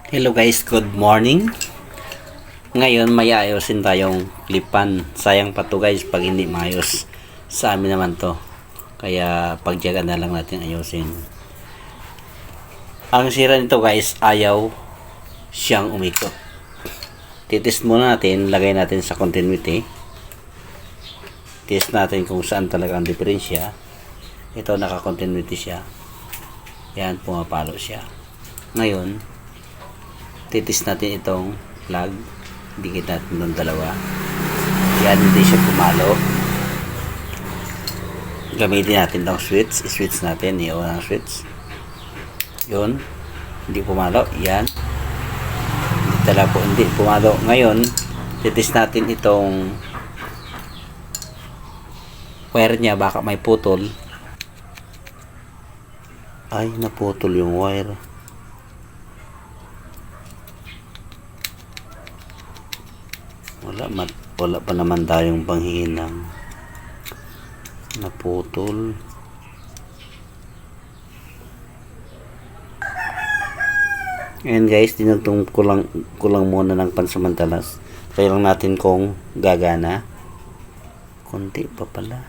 Hello guys, good morning. Ngayon may ayusin tayong klipan. Sayang pa to guys pag hindi maayos. Sa amin naman to. Kaya pagdiyagan na lang natin ayusin. Ang sira nito guys, ayaw siyang umikot. Titest muna natin, lagay natin sa continuity. Test natin kung saan talaga ang diferensya. Ito naka-continuity siya. Yan, pumapalo siya. Ngayon, titis natin itong plug, dikit natin ng dalawa. Yan, hindi siya pumalo. Gamitin natin itong switch, i-switch natin, iwan ang switch. Yun, hindi pumalo. Yan, hindi pumalo. Ngayon, titis natin itong wire niya, baka may putol. Ay, naputol yung wire. Wala pa naman tayong panghinang. Naputol. Ayan guys, dinagtong kulang muna ng pansamantalas. Try lang natin kung gagana. Konti pa pala.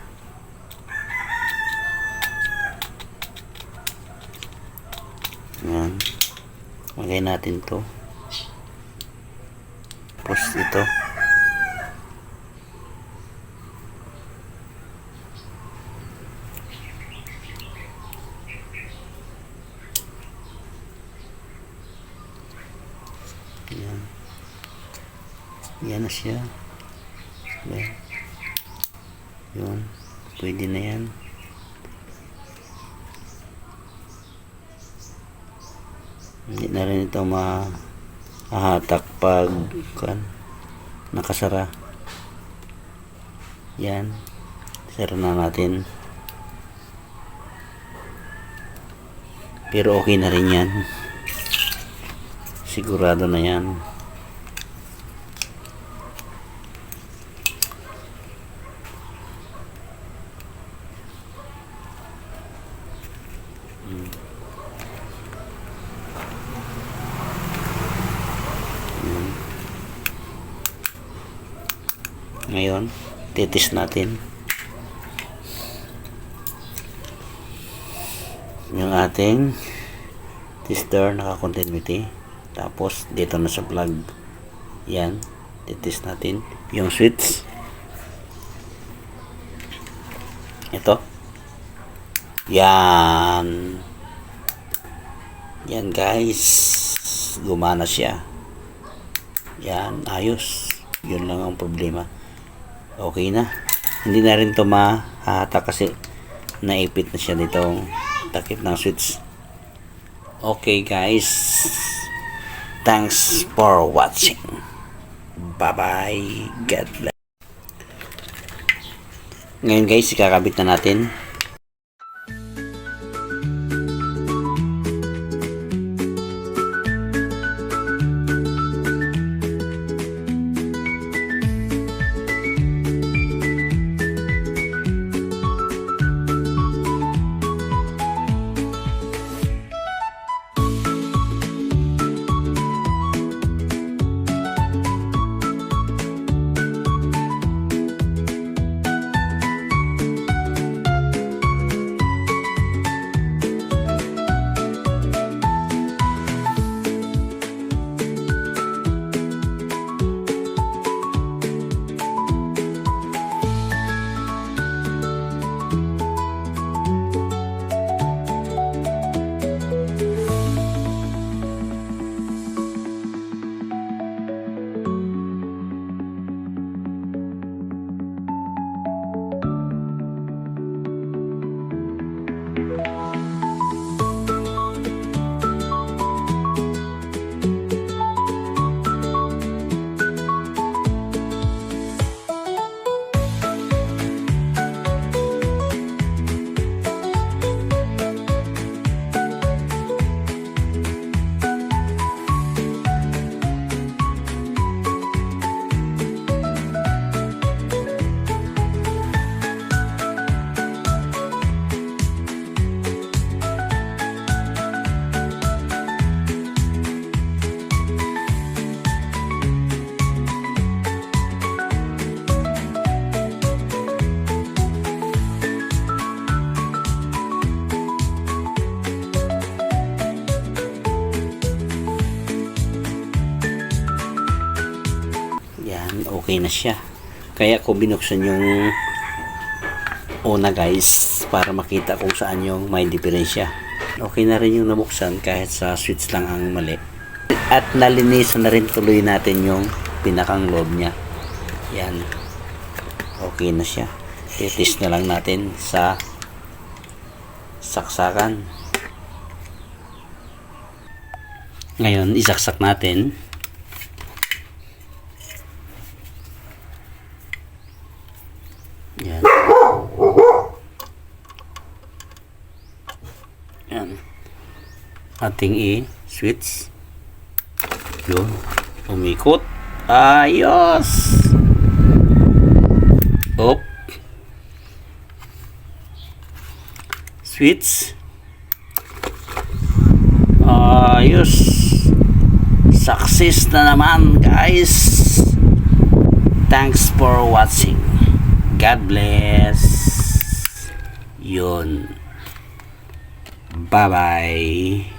Ayan. Lagay natin to. Tapos ito. Yan. Yan na siya. Yan. Yun. Pwede na yan. Hindi na rin ito mahatak pag nakasara. Yan. Sara na natin. Pero okay na rin yan. Sigurado na yan. Ngayon, titis natin yung ating tester, naka-continuity. Tapos dito na sa plug. Yan, titis natin yung switch. Ito. Yan. Yan guys, gumana siya. Yan, ayos. Yun lang ang problema. Okay na. Hindi na rin ito mahahatak kasi naipit na siya ditong takip ng switch. Okay guys. Thanks for watching. Bye-bye. God bless. Ngayon guys, ikakabit na natin. okay na siya. Kaya ko binuksan yung una guys, para makita kung saan yung may diferensya. Okay na rin yung nabuksan kahit sa switch lang ang mali. At nalinisan na rin tuloy natin yung pinakang loob niya. Yan. Okay na siya. I-test na lang natin sa saksakan. Ngayon, isaksak natin. Yan. Yan. Ating i-switch. Yun. Umikot. Ayos! Op. Switch. Ayos. Success na naman guys. Thanks for watching. God bless. Yun. Bye bye.